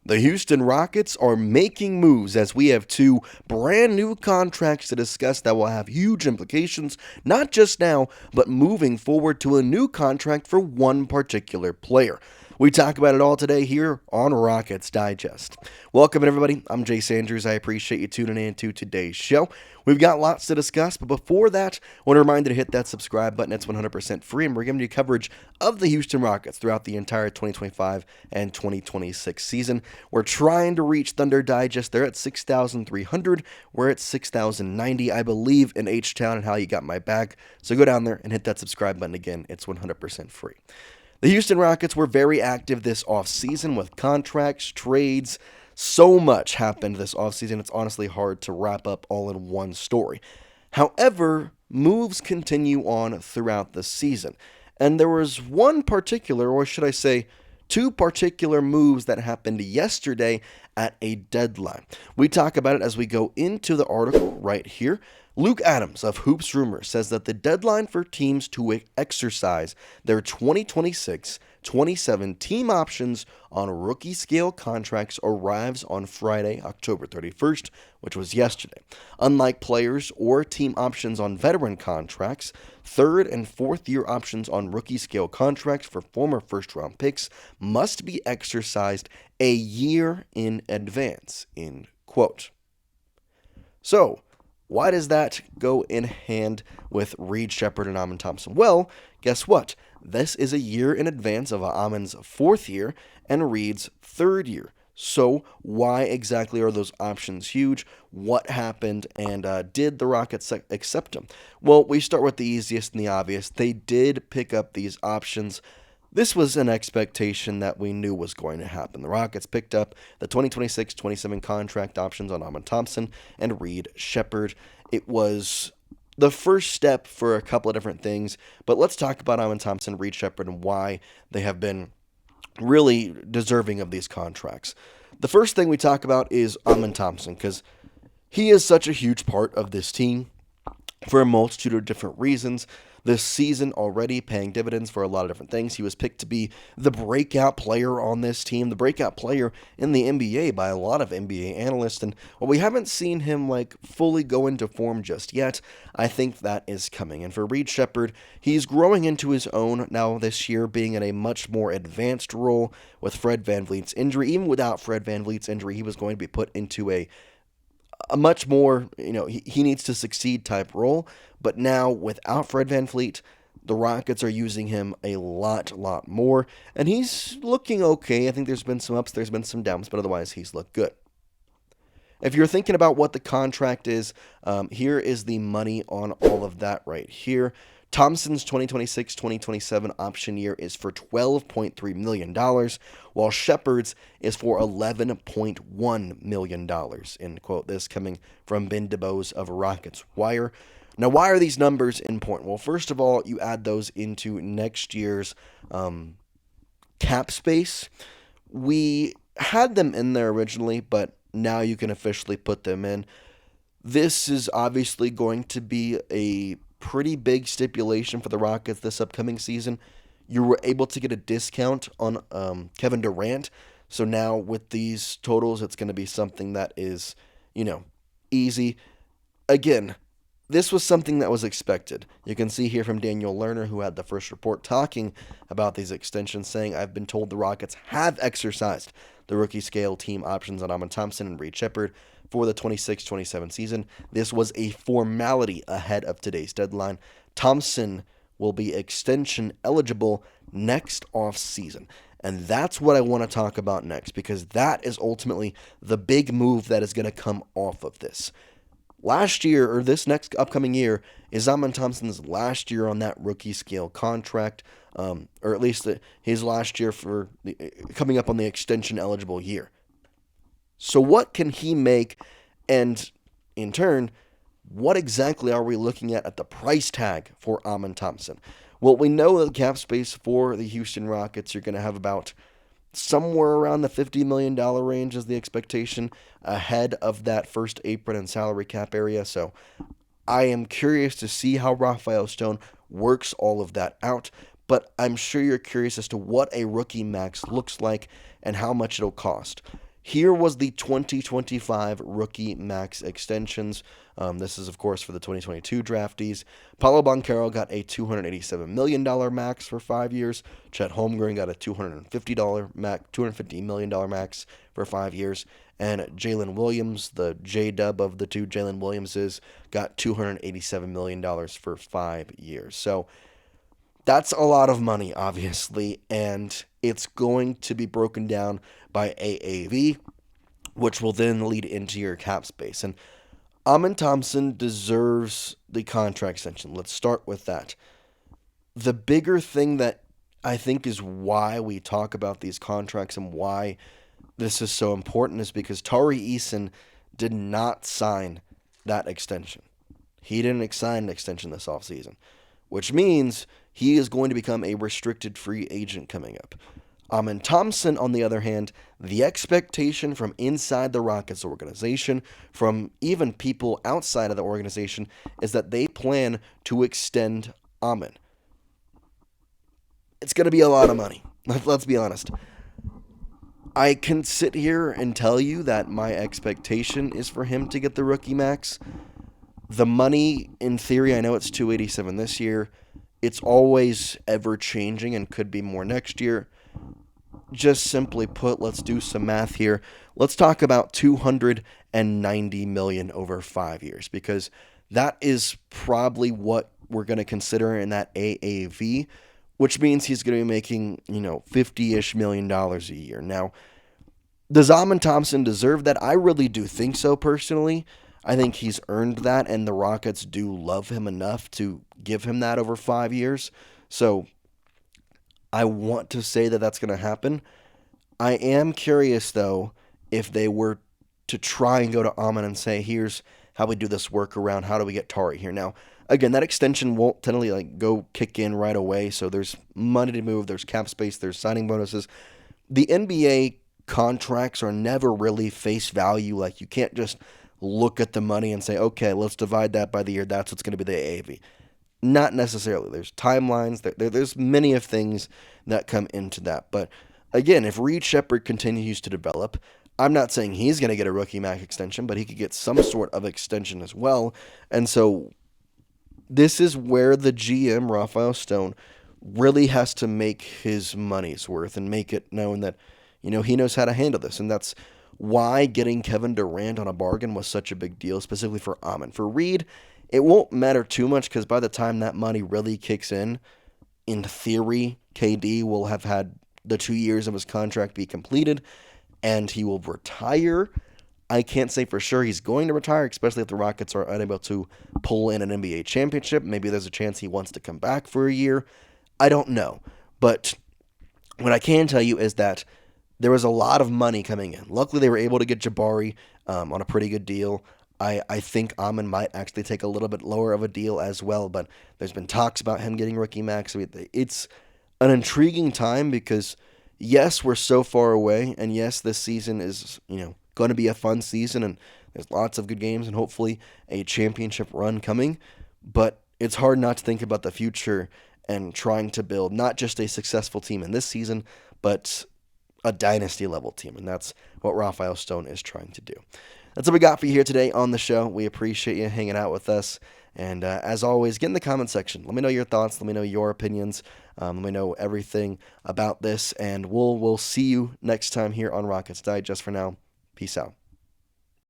The Houston Rockets are making moves as we have two brand new contracts to discuss that will have huge implications, not just now, but moving forward to a new contract for one particular player. We talk about it all today here on Rockets Digest. Welcome, everybody. I'm Jace Andrews. I appreciate you tuning in to today's show. We've got lots to discuss, but before that, I want to remind you to hit that subscribe button. It's 100% free, and we're giving you coverage of the Houston Rockets throughout the entire 2025 and 2026 season. We're trying to reach Thunder Digest. They're at 6,300. We're at 6,090, I believe, in H-Town and How You Got My Back. So go down there and hit that subscribe button again. It's 100% free. The Houston Rockets were very active this offseason with contracts, trades. So much happened this offseason, it's honestly hard to wrap up all in one story. However, moves continue on throughout the season. And there was one particular, or should I say, two particular moves that happened yesterday at a deadline. We talk about it as we go into the article right here. Luke Adams of Hoops Rumors says that the deadline for teams to exercise their 2026-27 team options on rookie scale contracts arrives on Friday, October 31st, which was yesterday. Unlike players or team options on veteran contracts, third and fourth year options on rookie scale contracts for former first round picks must be exercised a year in advance, end quote. So, why does that go in hand with Reed Sheppard and Amen Thompson? Well, guess what? This is a year in advance of Amen's fourth year and Reed's third year. So why exactly are those options huge? What happened, and did the Rockets accept them? Well, we start with the easiest and the obvious. They did pick up these options. This was an expectation that we knew was going to happen. The Rockets picked up the 2026-27 contract options on Amen Thompson and Reed Sheppard. It was the first step for a couple of different things, but let's talk about Amen Thompson, Reed Sheppard, and why they have been really deserving of these contracts. The first thing we talk about is Amen Thompson, because he is such a huge part of this team for a multitude of different reasons. This season already paying dividends for a lot of different things. He was picked to be the breakout player on this team, the breakout player in the NBA by a lot of NBA analysts. And while we haven't seen him fully go into form just yet, I think that is coming. And for Reed Sheppard, he's growing into his own now this year, being in a much more advanced role with Fred VanVleet's injury. Even without Fred VanVleet's injury, he was going to be put into a much more, he needs to succeed type role. But now, without Fred VanVleet, the Rockets are using him a lot more. And he's looking okay. I think there's been some ups, there's been some downs, but otherwise he's looked good. If you're thinking about what the contract is, here is the money on all of that right here. Thompson's 2026-2027 option year is for $12.3 million, while Sheppard's is for $11.1 million, end quote. This coming from Ben DeBose of Rockets Wire. Now, why are these numbers important? Well, first of all, you add those into next year's cap space. We had them in there originally, but now you can officially put them in. This is obviously going to be a pretty big stipulation for the Rockets this upcoming season. You were able to get a discount on Kevin Durant. So now with these totals, it's going to be something that is, easy. Again, this was something that was expected. You can see here from Daniel Lerner, who had the first report talking about these extensions, saying, I've been told the Rockets have exercised the rookie scale team options on Amen Thompson and Reed Sheppard for the 26-27 season. This was a formality ahead of today's deadline. Thompson will be extension eligible next off-season. And that's what I want to talk about next, because that is ultimately the big move that is going to come off of this. Last year, or this next upcoming year, is Amen Thompson's last year on that rookie scale contract, or at least his last year for coming up on the extension eligible year. So what can he make, and in turn, what exactly are we looking at the price tag for Amen Thompson? Well, we know that the cap space for the Houston Rockets are going to have about somewhere around the $50 million range is the expectation ahead of that first apron and salary cap area. So I am curious to see how Rafael Stone works all of that out, but I'm sure you're curious as to what a rookie max looks like and how much it'll cost. Here was the 2025 rookie max extensions. This is, of course, for the 2022 draftees. Paolo Banchero got a $287 million max for 5 years. Chet Holmgren got a $250 million max for 5 years. And Jalen Williams, the J-dub of the two Jalen Williamses, got $287 million for 5 years. So that's a lot of money, obviously, and it's going to be broken down by AAV, which will then lead into your cap space. And Amen Thompson deserves the contract extension. Let's start with that. The bigger thing that I think is why we talk about these contracts and why this is so important is because Tari Eason did not sign that extension. He didn't sign an extension this offseason, which means he is going to become a restricted free agent coming up. Amen Thompson, on the other hand, the expectation from inside the Rockets organization, from even people outside of the organization, is that they plan to extend Amen. It's going to be a lot of money. Let's be honest. I can sit here and tell you that my expectation is for him to get the rookie max. The money, in theory, I know it's $287 this year. It's always ever changing and could be more next year. Just simply put, let's do some math here. Let's talk about $290 million over 5 years, because that is probably what we're going to consider in that AAV, which means he's going to be making, $50-ish million a year. Now, does Amen Thompson deserve that? I really do think so, personally. I think he's earned that, and the Rockets do love him enough to give him that over 5 years. So I want to say that that's going to happen. I am curious, though, if they were to try and go to Amen and say, here's how we do this workaround, how do we get Tari here? Now, again, that extension won't technically go kick in right away, so there's money to move, there's cap space, there's signing bonuses. The NBA contracts are never really face value. Like, you can't just look at the money and say, okay, let's divide that by the year, that's what's going to be the AAV. Not necessarily. There's timelines, there's many of things that come into that. But again, if Reed Sheppard continues to develop, I'm not saying he's going to get a rookie max extension, but he could get some sort of extension as well. And so this is where the GM, Rafael Stone, really has to make his money's worth and make it known that, he knows how to handle this. And that's why getting Kevin Durant on a bargain was such a big deal, specifically for Amen. For Reed, it won't matter too much because by the time that money really kicks in theory, KD will have had the 2 years of his contract be completed and he will retire. I can't say for sure he's going to retire, especially if the Rockets are unable to pull in an NBA championship. Maybe there's a chance he wants to come back for a year. I don't know. But what I can tell you is that there was a lot of money coming in. Luckily, they were able to get Jabari on a pretty good deal. I think Amen might actually take a little bit lower of a deal as well, but there's been talks about him getting rookie max. It's an intriguing time because, yes, we're so far away, and yes, this season is, going to be a fun season, and there's lots of good games and hopefully a championship run coming, but it's hard not to think about the future and trying to build not just a successful team in this season, but a dynasty-level team, and that's what Rafael Stone is trying to do. That's what we got for you here today on the show. We appreciate you hanging out with us. And as always, get in the comment section. Let me know your thoughts. Let me know your opinions. Let me know everything about this. And we'll see you next time here on Rockets Digest. For now, peace out.